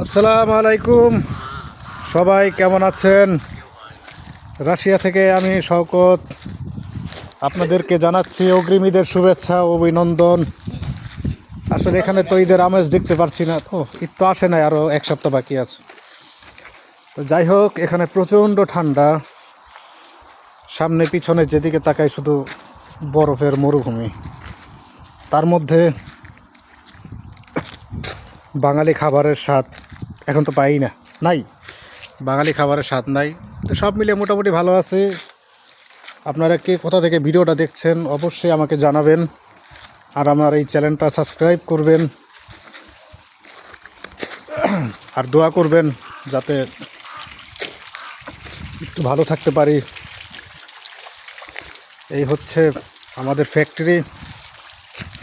আসসালামু আলাইকুম, সবাই কেমন আছেন? রাশিয়া থেকে আমি শওকত আপনাদেরকে জানাচ্ছি অগ্রিম ঈদের শুভেচ্ছা ও অভিনন্দন। আসলে এখানে তো ঈদের আমেজ দেখতে পারছি না, তো ঈদ তো আসে নাই, আরও এক সপ্তাহ বাকি আছে। তো যাই হোক, এখানে প্রচণ্ড ঠান্ডা, সামনে পিছনে যেদিকে তাকাই শুধু বরফের মরুভূমি। তার মধ্যে বাঙালি খাবারের স্বাদ এখন তো পাই না, নাই, বাঙালি খাবারের স্বাদ নাই। তো সব মিলিয়ে মোটামুটি ভালো আছে। আপনারা কে কোথা থেকে ভিডিওটা দেখছেন অবশ্যই আমাকে জানাবেন, আর আমার এই চ্যানেলটা সাবস্ক্রাইব করবেন, আর দোয়া করবেন যাতে একটু ভালো থাকতে পারি। এই হচ্ছে আমাদের ফ্যাক্টরি,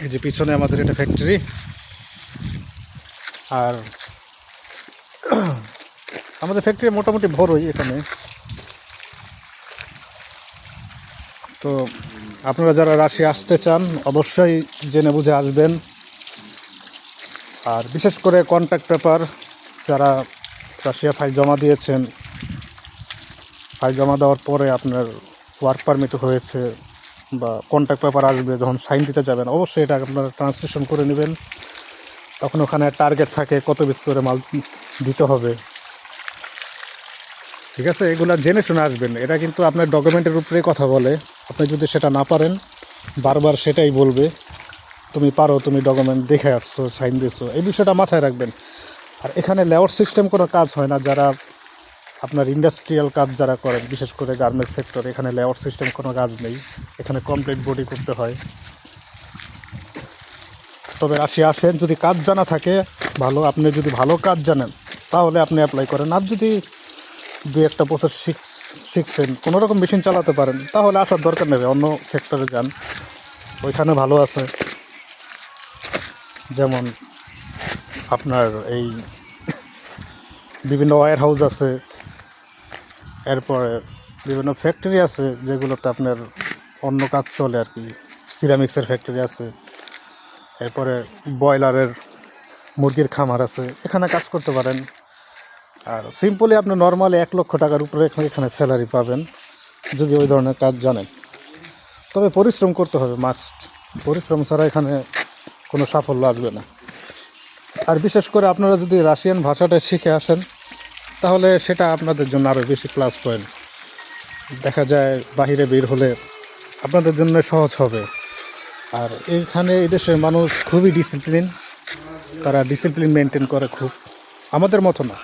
এই যে পিছনে আমাদের এটা ফ্যাক্টরি। আর আমাদের ফ্যাক্টরি মোটামুটি বড়ই এখানে। তো আপনারা যারা রাশিয়া আসতে চান অবশ্যই জেনে বুঝে আসবেন। আর বিশেষ করে কন্ট্যাক্ট পেপার, যারা রাশিয়া ফাইল জমা দিয়েছেন, ফাইল জমা দেওয়ার পরে আপনার ওয়ার্ক পারমিট হয়েছে বা কন্ট্যাক্ট পেপার আসবে, যখন সাইন দিতে যাবেন অবশ্যই এটা আপনারা ট্রান্সলেশন করে নেবেন। তখন ওখানে টার্গেট থাকে কত পিস করে মাল দিতে হবে, ঠিক আছে? এগুলো জেনে শুনে আসবেন। এটা কিন্তু আপনার ডকুমেন্টের উপরেই কথা বলে। আপনি যদি সেটা না পারেন বারবার সেটাই বলবে, তুমি পারো, তুমি ডকুমেন্ট দেখে আসছো, সাইন দিয়েছো, এই বিষয়টা মাথায় রাখবেন। আর এখানে লেআউট সিস্টেম কোনো কাজ হয় না। যারা আপনার ইন্ডাস্ট্রিয়াল কাজ যারা করেন, বিশেষ করে গার্মেন্টস সেক্টর, এখানে লেআউট সিস্টেম কোনো কাজ নেই। এখানে কমপ্লিট বডি করতে হয়। তবে রাশিয়া আসেন, যদি কাজ জানা থাকে ভালো, আপনি যদি ভালো কাজ জানেন তাহলে আপনি অ্যাপ্লাই করেন। আর যদি দুই একটা বছর শিখছেন, কোনোরকম মেশিন চালাতে পারেন, তাহলে আসার দরকার নেই, অন্য সেক্টরে যান, ওইখানে ভালো আছে। যেমন আপনার এই বিভিন্ন ওয়্যার হাউস আছে, এরপরে বিভিন্ন ফ্যাক্টরি আছে যেগুলোতে আপনার অন্য কাজ চলে আর কি। সিরামিক্সের ফ্যাক্টরি আছে, এরপরে ব্রয়লারের মুরগির খামার আছে, এখানে কাজ করতে পারেন। আর সিম্পলি আপনি নর্মালি 1 লক্ষ টাকার উপরে এখানে স্যালারি পাবেন যদি ওই ধরনের কাজ জানেন। তবে পরিশ্রম করতে হবে, মাস্ট। পরিশ্রম ছাড়া এখানে কোনো সাফল্য আসবে না। আর বিশেষ করে আপনারা যদি রাশিয়ান ভাষাটা শিখে আসেন তাহলে সেটা আপনাদের জন্য আরও বেশি প্লাস পয়েন্ট। দেখা যায় বাহিরে বের হলে আপনাদের জন্য সহজ হবে। আর এইখানে এই দেশের মানুষ খুবই ডিসিপ্লিন, তারা ডিসিপ্লিন মেনটেন করে খুব, আমাদের মতো না।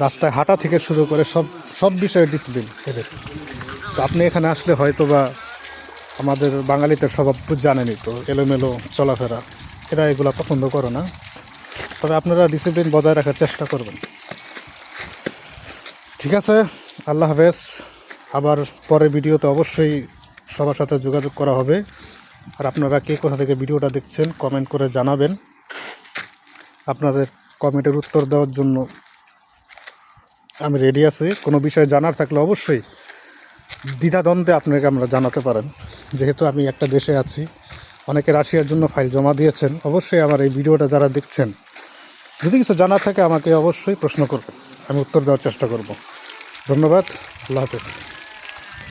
রাস্তায় হাঁটা থেকে শুরু করে সব বিষয়ে ডিসিপ্লিন এদের। তো আপনি এখানে আসলে হয়তো বা আমাদের বাঙালিদের স্বভাব জানেনই তো, এলোমেলো চলাফেরা, এরা এগুলো পছন্দ করে না। তবে আপনারা ডিসিপ্লিন বজায় রাখার চেষ্টা করবেন, ঠিক আছে? আল্লাহ হাফেজ। আবার পরের ভিডিওতে অবশ্যই সবার সাথে যোগাযোগ করা হবে। আর আপনারা কে কোথা থেকে ভিডিওটা দেখছেন কমেন্ট করে জানাবেন। আপনাদের কমেন্টের উত্তর দেওয়ার জন্য আমি রেডি আছি। কোনো বিষয় জানার থাকলে অবশ্যই দ্বিধাদ্বন্দ্বে আপনাকে আমরা জানাতে পারেন। যেহেতু আমি একটা দেশে আছি, অনেকে রাশিয়ার জন্য ফাইল জমা দিয়েছেন, অবশ্যই আমার এই ভিডিওটা যারা দেখছেন যদি কিছু জানার থাকে আমাকে অবশ্যই প্রশ্ন করবেন, আমি উত্তর দেওয়ার চেষ্টা করব। ধন্যবাদ, আল্লাহ হাফেজ।